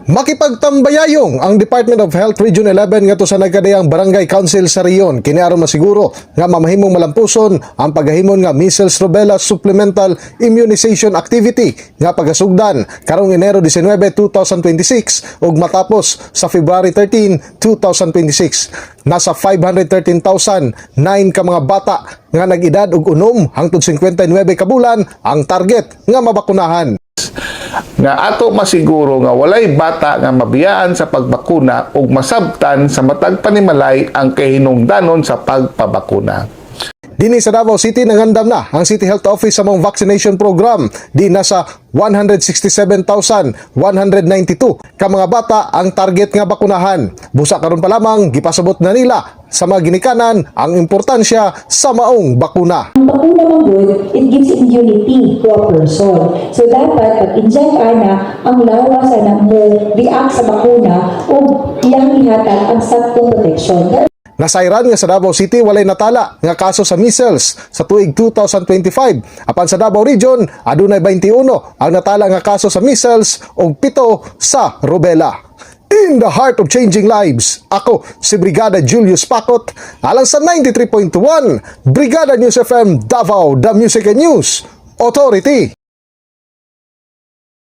Makipagtambayayong ang Department of Health Region 11 ngadto sa nagkadayang Barangay Council sa Riyon kini aron masiguro nga mamahimong malampuson ang paghahimon nga measles rubella supplemental immunization activity nga pagasugdan karong Enero 19, 2026 ug matapos sa February 13, 2026. Nasa 513,009 ka mga bata nga nag-edad og unom hangtod 59 ka bulan ang target nga mabakunahan. Nga ato masiguro nga walay bata nga mabiyaan sa pagbakuna ug masabtan sa matag panimalay ang kahinungdanon sa pagpabakuna. Dini sa Davao City nangandam na ang City Health Office sa mong vaccination program. Di nasa 167,192 ka mga bata ang target nga bakunahan. Busa karon pa lamang gipasabot na nila sa mga ginikanan ang importansya sa maong bakuna. Ang bakuna mo good, it gives immunity to a person. So dapat pag-inject na ang lawas na mo react sa bakuna o iyang ihatag ang saktong protection. Nasayran nga sa Davao City walay natala nga kaso sa measles sa tuig 2025. Apan sa Davao Region adunay 21 ang natala nga kaso sa measles ug 7 sa rubella. In the heart of changing lives, ako si Brigada Julius Pacot alang sa 93.1 Brigada News FM Davao, the Music and News Authority.